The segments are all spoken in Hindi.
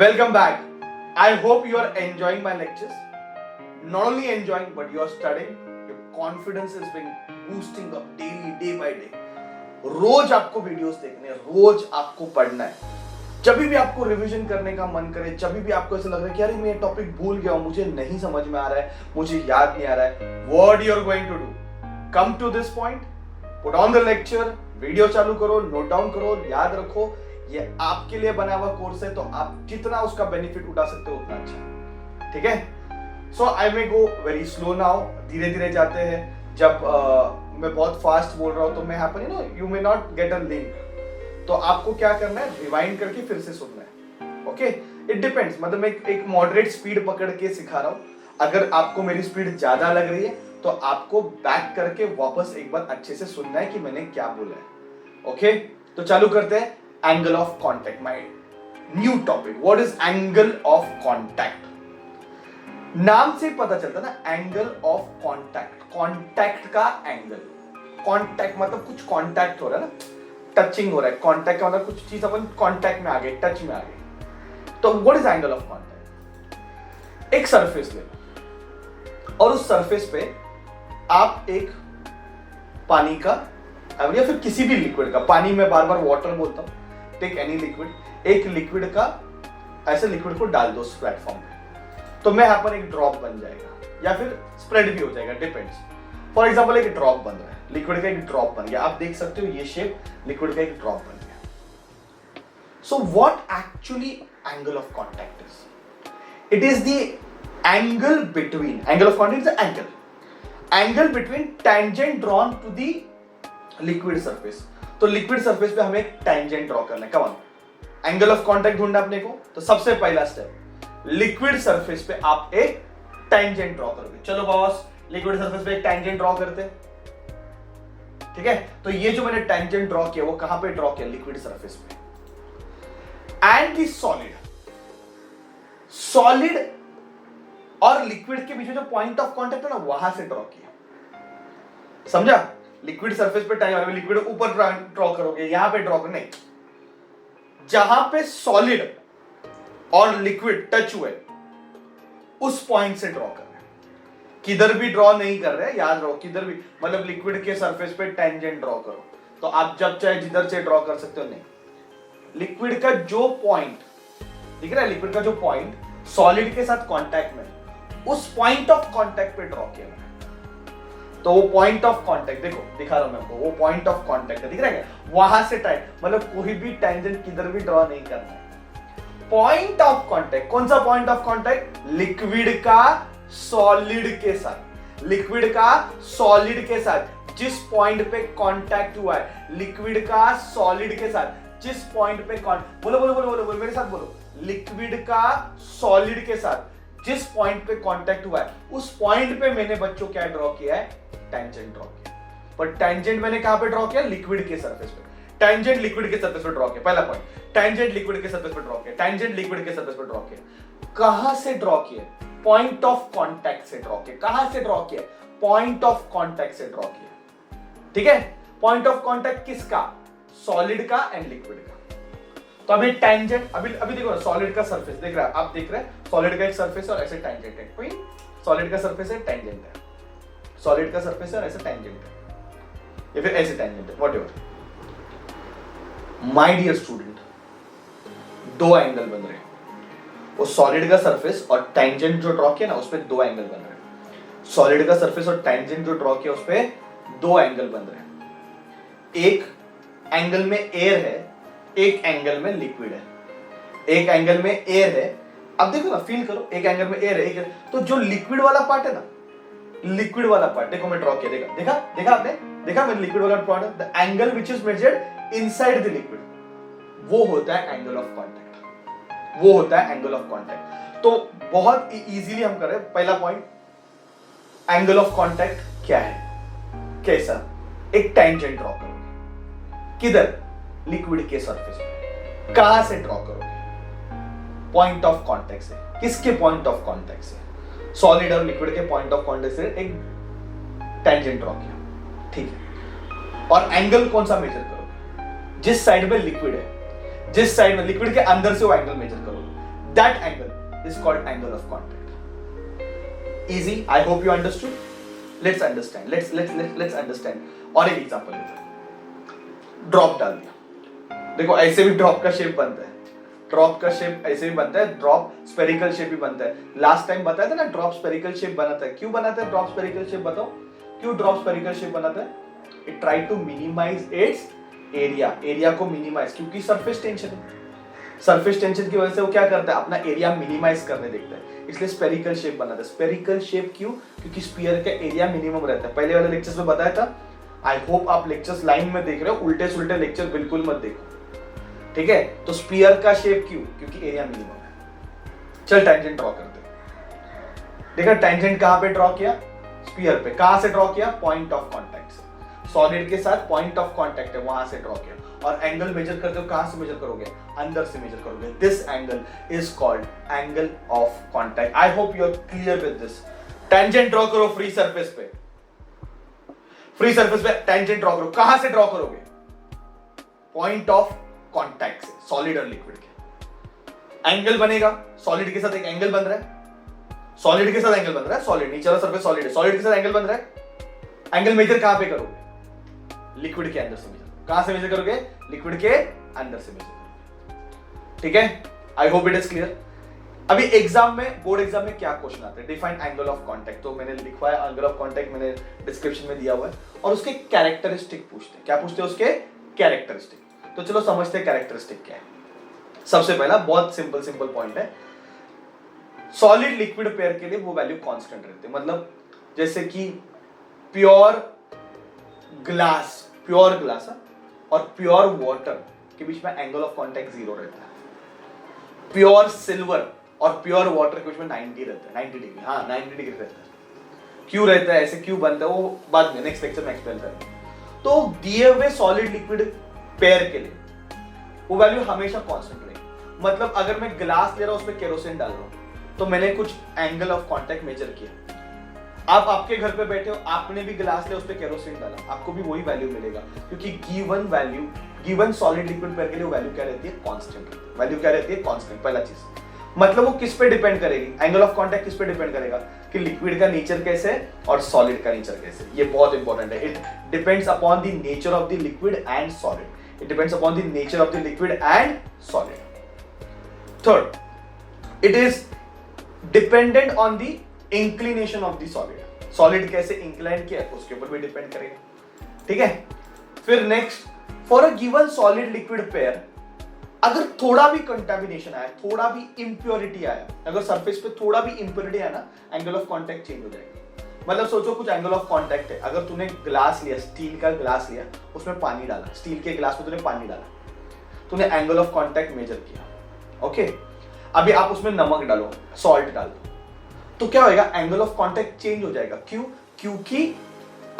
Welcome back. I hope you are enjoying my lectures. Not only enjoying, but you are studying. Your confidence is being boosting up daily, day by day. रोज आपको वीडियोस देखने हैं, रोज आपको पढ़ना है. जब भी आपको रिवीजन करने का मन करे, जब भी आपको ऐसा लग रहा है कि यार मैं ये टॉपिक भूल गया हूं, मुझे नहीं समझ में आ रहा है, मुझे याद नहीं आ रहा है, what you are going to do? Come to this point, put on the lecture, video चालू करो, नोट डाउन करो, याद रखो. ये आपके लिए बना हुआ कोर्स है, तो आप जितना उसका बेनिफिट उठा सकते हो उतना अच्छा. ठीक है? सो आई मे गो वेरी स्लो नाउ. धीरे धीरे जाते हैं. जब मैं बहुत फास्ट बोल रहा हूं तो मैं यहाँ you may not get a link, तो आपको क्या करना है, रिवाइंड करके फिर से सुनना है. Okay, it depends. मतलब मैं एक मॉडरेट स्पीड पकड़ के सिखा रहा हूं. अगर आपको मेरी स्पीड ज्यादा लग रही है तो आपको बैक करके वापस एक बार अच्छे से सुनना है कि मैंने क्या बोला है. ओके, तो चालू करते हैं. Angle of contact, my new topic. What is angle of contact? नाम से पता चलता है ना, एंगल ऑफ कॉन्टैक्ट. कॉन्टैक्ट का एंगल. कॉन्टैक्ट मतलब कुछ कॉन्टैक्ट हो रहा है ना, टचिंग हो रहा है. कॉन्टैक्ट का मतलब कुछ चीज अपन कॉन्टैक्ट में आ गए, टच में आ गए. तो what is angle of contact? एक सरफेस ले और उस सरफेस पे आप एक पानी का या फिर किसी भी लिक्विड का, पानी में बार बार वाटर बोलता हूं, टेक एनी लिक्विड, एक लिक्विड का ऐसे लिक्विड को डाल दो उस प्लेटफॉर्म पे, तो मैं यहां पर एक ड्रॉप बन जाएगा या फिर स्प्रेड भी हो जाएगा, डिपेंड्स. फॉर एग्जांपल एक ड्रॉप बन रहा है, लिक्विड का एक ड्रॉप बन गया. आप देख सकते हो ये शेप, लिक्विड का एक ड्रॉप बन गया. So what actually angle of contact is? It is the angle between, angle of contact is angle between tangent drawn to the liquid surface. तो लिक्विड सरफेस पे हमें एक टेंजेंट ड्रॉ करना है. Come on, angle of contact ढूंढना अपने को. तो सबसे पहला स्टेप, लिक्विड सरफेस पे आप एक टेंजेंट ड्रॉ करोगे. चलो बॉस, लिक्विड सरफेस पे एक टेंजेंट ड्रॉ करते. ठीक है? तो ये जो मैंने टेंजेंट ड्रॉ किया वो कहां पे ड्रॉ किया? लिक्विड सरफेस पे. एंड द सॉलिड और लिक्विड के बीच में जो पॉइंट ऑफ कॉन्टैक्ट है ना, वहां से ड्रॉ किया. समझा? लिक्विड सरफेस पे टाइम, लिक्विड ऊपर ड्रॉ करोगे, यहां पे ड्रॉ करना नहीं. जहां पे सॉलिड और लिक्विड टच हुए उस पॉइंट से ड्रॉ करना है. किधर भी ड्रॉ नहीं कर रहे, याद रहो, किधर भी, मतलब लिक्विड के सरफेस पे टेंजेंट ड्रॉ करो, तो आप जब चाहे जिधर से ड्रॉ कर सकते हो. नहीं, लिक्विड का जो पॉइंट दिख रहा है, लिक्विड का जो पॉइंट सॉलिड के साथ कांटेक्ट में, उस पॉइंट ऑफ कांटेक्ट पे ड्रॉ किया. तो वो पॉइंट ऑफ कांटेक्ट देखो, दिखा रहा हूं मैं आपको, वो पॉइंट ऑफ कांटेक्ट दिख रहा है, वहां से टाइम, मतलब कोई भी टेंजेंट किधर भी ड्रॉ नहीं करना है. पॉइंट ऑफ कांटेक्ट, कौन सा पॉइंट ऑफ कांटेक्ट? लिक्विड का सॉलिड के साथ. लिक्विड का सॉलिड के साथ जिस पॉइंट पे कांटेक्ट हुआ है, लिक्विड का सॉलिड के साथ जिस पॉइंट पे बोलो बोलो बोलो बोलो मेरे साथ बोलो. लिक्विड का सॉलिड के साथ जिस पॉइंट पे कांटेक्ट हुआ है, उस पॉइंट पे मैंने बच्चों क्या ड्रॉ किया है? टेंजेंट ड्रॉ किया. पर टेंजेंट मैंने कहां पे ड्रॉ किया? लिक्विड के सरफेस पे. टेंजेंट लिक्विड के सरफेस पे ड्रॉ किया, पहला पॉइंट. टेंजेंट लिक्विड के सरफेस पे ड्रॉ किया, टेंजेंट लिक्विड के सरफेस पे ड्रॉ किया. कहां से ड्रॉ किया? पॉइंट ऑफ कांटेक्ट से ड्रॉ किया. कहां से ड्रॉ किया? पॉइंट ऑफ कांटेक्ट से ड्रॉ किया. ठीक है? पॉइंट ऑफ कांटेक्ट किसका? सॉलिड का एंड लिक्विड का. तो अभी टेंजेंट, अभी देखो सॉलिड का सरफेस देख रहा है, आप देख रहे हैं सॉलिड का एक सरफेस और ऐसे टेंजेंट है. कोई सॉलिड का सरफेस है, टेंजेंट है, सॉलिड का सरफेस है और ऐसे टेंजेंट है, या फिर ऐसे टेंजेंट है, व्हाटएवर. माय डियर स्टूडेंट, दो एंगल बन रहे हैं. वो सॉलिड का सरफेस और टेंजेंट जो ड्रॉ किया ना, उस पे दो एंगल बन रहे हैं. सॉलिड का सरफेस और टेंजेंट जो ड्रॉ किया उस पे दो एंगल बन रहे हैं. एक एंगल में एयर है, एक एंगल में लिक्विड है. एक एंगल में एयर है, अब देखो ना, फील करो, एक एंगल में एयर है, एक, तो जो लिक्विड वाला पार्ट है ना, लिक्विड वाला पार्ट देखो मैं ड्रॉ किया, देखा आपने, देखा मैंने लिक्विड वाला part, the angle which is measured inside the liquid, वो होता है एंगल ऑफ कांटेक्ट. वो होता है एंगल ऑफ कांटेक्ट. तो बहुत इजीली हम कर रहे हैं. पहला पॉइंट, एंगल ऑफ कांटेक्ट क्या है? कैसा? एक टेंजेंट ड्रॉ करोगे. किधर? लिक्विड के सरफेस पे. कहां से ड्रॉ करोगे? पॉइंट ऑफ कांटेक्ट से. किसके पॉइंट ऑफ कांटेक्ट से? सॉलिड और लिक्विड के पॉइंट ऑफ कांटेक्ट से एक टेंजेंट ड्रॉ किया. ठीक है? और एंगल कौन सा मेजर करोगे? जिस साइड में लिक्विड है, जिस साइड में लिक्विड के अंदर से वो एंगल मेजर करोगे. That angle is called angle of contact. Easy, I hope you understood. Let's understand, let's understand. और एक एग्जांपल लेते हैं. ड्रॉप डाल दिया. देखो ऐसे भी ड्रॉप का शेप बनता है. ड्रॉप का शेप ऐसे भी बनता है. ड्रॉप स्फेरिकल शेप भी बनता है. लास्ट टाइम बताया था ना ड्रॉप स्फेरिकल शेप बनाता है. क्यों बनाता है ड्रॉप स्फेरिकल शेप? बताओ क्यों ड्रॉप स्फेरिकल शेप बनाता है? It try to minimise its area. Area को मिनिमाइज, क्योंकि सरफेस टेंशन है. सरफेस टेंशन की वजह से वो क्या करता है? अपना एरिया मिनिमाइज करने देखता है, इसलिए स्फेरिकल शेप बनाता है. स्फेरिकल शेप क्यों? क्योंकि स्फीयर का एरिया मिनिमम रहता है. पहले वाले लेक्चर्स में बताया था. आई होप आप लेक्चर्स लाइन में देख रहे हो. उल्टे सुल्टे लेक्चर बिल्कुल मत देखो, ठीक है? तो स्फीयर का शेप क्यों? क्योंकि एरिया मिनिमम है. चल टेंजेंट ड्रॉ करते हैं. देखा टेंजेंट कहां पे ड्रॉ किया? स्फीयर पे. कहां से ड्रॉ किया? पॉइंट ऑफ कांटेक्ट से. सॉलिड के साथ पॉइंट ऑफ कांटेक्ट है, वहां से ड्रॉ किया. और एंगल मेजर करते हो, कहां से मेजर करोगे? अंदर से मेजर करोगे. This angle is called angle of contact. I hope you are clear with this. Tangent draw करो फ्री सरफेस पे. फ्री सरफेस पे टेंजेंट ड्रॉ करो. कहां से ड्रॉ करोगे? पॉइंट ऑफ कांटेक्ट से. सॉलिड और लिक्विड के एंगल बनेगा. सॉलिड के साथ एक एंगल बन रहा है. सॉलिड के साथ एंगल बन रहा है. सॉलिड नीचे वाला सरफेस सॉलिड है. सॉलिड के साथ एंगल बन रहा है. एंगल मेजर कहां पे करोगे? लिक्विड के अंदर से मेजर. कहां से मेजर करोगे? लिक्विड के अंदर से मेजर करोगे. ठीक है? I hope it is clear. अभी एग्जाम में, बोर्ड एग्जाम में क्या क्वेश्चन आते हैं? Define angle of contact. तो मैंने लिखवाया एंगल ऑफ कांटेक्ट, मैंने डिस्क्रिप्शन में दिया हुआ है. और उसके कैरेक्टरिस्टिक पूछते हैं. क्या पूछते हैं? उसके कैरेक्टरिस्टिक. तो चलो समझते हैं कैरेक्टरिस्टिक क्या है. सबसे पहला बहुत सिंपल पॉइंट है. सॉलिड लिक्विड पेयर के लिए वो वैल्यू कांस्टेंट रहते हैं. मतलब जैसे कि प्योर ग्लास और प्योर वाटर के बीच में एंगल ऑफ कांटेक्ट 0 रहता है. प्योर सिल्वर और प्योर वाटर के बीच में 90 रहता है. 90 डिग्री. हाँ 90 डिग्री रहता है. क्यों रहता है ऐसे? क्यों बनता है वो बाद में नेक्स्ट लेक्चर में एक्सप्लेन करेंगे. तो दिए हुए सॉलिड लिक्विड पेयर के लिए वो वैल्यू हमेशा कांस्टेंट रहेगी. मतलब अगर मैं ग्लास ले रहा हूं, उसमें केरोसिन डाल रहा हूं, तो मैंने कुछ एंगल ऑफ कांटेक्ट मेजर किया. आप आपके घर पे बैठे हो, आपने भी ग्लास लिया, उस पे केरोसिन डाला, आपको भी वही वैल्यू मिलेगा. क्योंकि गिवन सॉलिड लिक्विड पेयर के लिए वैल्यू क्या रहती है? कांस्टेंट. वैल्यू क्या रहती है? कांस्टेंट. पहला चीज. मतलब वो किस पे डिपेंड करेगी? एंगल ऑफ कांटेक्ट किस पे डिपेंड करेगा? कि लिक्विड का नेचर कैसे है और सॉलिड का नेचर कैसे. ये बहुत इंपॉर्टेंट है. It depends upon the nature of the liquid and solid. It depends upon the nature of the liquid and solid. Third, it is dependent on the inclination of the solid. Solid कैसे incline किया है उसके ऊपर भी डिपेंड करेगा. ठीक है? फिर next, for a given solid liquid pair अगर थोड़ा भी कंटामिनेशन आया, थोड़ा भी इंप्योरिटी आया, अगर सरफेस पे थोड़ा भी इंप्योरिटी आया ना, एंगल ऑफ कांटेक्ट चेंज हो जाएगा. मतलब सोचो कुछ एंगल ऑफ कांटेक्ट है. अगर तूने ग्लास लिया, स्टील का ग्लास लिया, उसमें पानी डाला, स्टील के ग्लास में तूने पानी डाला, तूने एंगल ऑफ कांटेक्ट मेजर किया. ओके, अभी आप उसमें नमक डालो, सॉल्ट डाल दो, तो क्या होगा? एंगल ऑफ कांटेक्ट चेंज हो जाएगा. क्यों? क्योंकि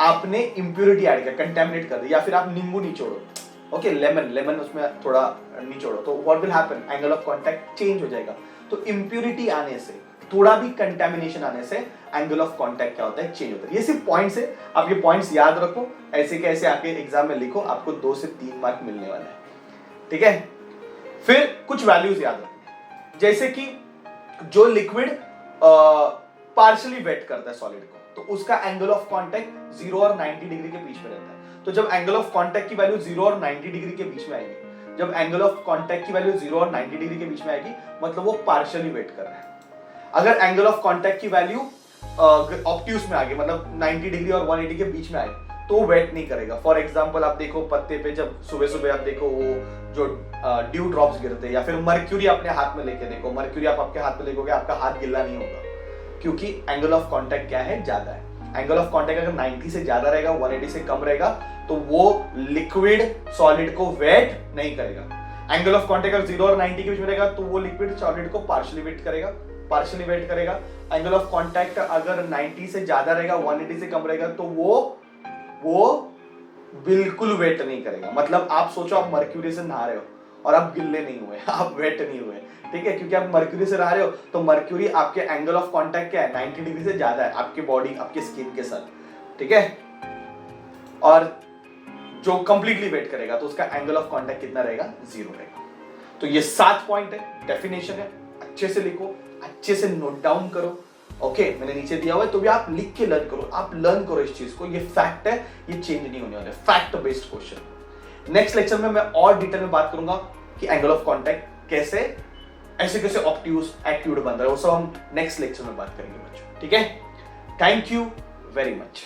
आपने इंप्योरिटी ऐड किया, कंटेमिनेट कर दिया. या फिर आप नींबू निचोड़ो, ओके, लेमन उसमें थोड़ा निचोड़ो, तो what will happen? Angle of contact change हो जाएगा. तो इंप्योरिटी आने से, थोड़ा भी कंटेमिनेशन आने से एंगल ऑफ कांटेक्ट क्या होता है? चेंज होता है. ये सिर्फ पॉइंट्स है. आप ये पॉइंट्स याद रखो, ऐसे कैसे आके एग्जाम में लिखो, आपको 2 से 3 मार्क मिलने वाला है. ठीक है? फिर कुछ वैल्यूज याद रखो, जैसे कि जो लिक्विड पार्शियली वेट करता है सॉलिड को, तो उसका एंगल ऑफ कांटेक्ट 0 और 90 डिग्री के बीच में रहता है. तो जब एंगल ऑफ कांटेक्ट की वैल्यू 0 और 90 डिग्री के बीच में आएगी, जब एंगल ऑफ कांटेक्ट की वैल्यू 0 और 90 डिग्री के बीच में आएगी, मतलब वो पार्शियली वेट कर रहा है. अगर एंगल ऑफ कांटेक्ट की वैल्यू ऑब्ट्यूस में आ गई, मतलब 90 डिग्री और 180 के बीच में आए, तो वेट नहीं करेगा. फॉर एग्जांपल आप देखो पत्ते पे, जब सुबह सुबह आप देखो वो जो ड्यू ड्रॉप्स गिरते हैं, या फिर मर्क्यूरी अपने हाथ में लेके देखो, मर्क्यूरी आप आपके हाथ में लेकोगे, आपका हाथ गिल्ला नहीं होगा. क्योंकि एंगल ऑफ कांटेक्ट क्या है? ज्यादा है. एंगल ऑफ कांटेक्ट अगर 90 से ज्यादा रहेगा, 180 से कम रहेगा, तो वो लिक्विड सॉलिड को वेट नहीं करेगा. एंगल ऑफ कांटेक्ट अगर 0 और 90 के बीच में रहेगा, तो वो लिक्विड सॉलिड को पार्शियली वेट करेगा. एंगल ऑफ कांटेक्ट अगर 90 से ज्यादा रहेगा, 180 से कम रहेगा, तो वो बिल्कुल वेट नहीं करेगा. मतलब आप सोचो आप मर्क्यूरी से नहा रहे हो और आप गिल्ले नहीं हुए, आप वेट नहीं हुए. ठीक है? क्योंकि आप मर्क्यूरी से नहा रहे हो, तो मर्क्यूरी आपके एंगल ऑफ कांटेक्ट क्या है? 90 डिग्री से ज्यादा है आपकी बॉडी, आपके स्किन के साथ. ठीक है? और जो कंप्लीटली वेट करेगा, तो उसका एंगल ऑफ कांटेक्ट कितना रहेगा? 0 रहेगा. तो ये 7 पॉइंट है, डेफिनेशन है. अच्छे से लिखो, अच्छे से नोट डाउन करो। ओके मैंने नीचे दिया हुआ है तो भी आप लिख के लर्न करो, आप लर्न करो इस चीज को, ये फैक्ट है, ये चेंज नहीं होने वाला है, fact based question. Next lecture में मैं और डिटेल में बात करूंगा कि एंगल ऑफ कांटेक्ट कैसे, ऐसे कैसे ऑब्ट्यूज एक्यूट बन रहा है, वो सब हम नेक्स्ट लेक्चर में बात करेंगे बच्चों, ठीक है। Thank you very much.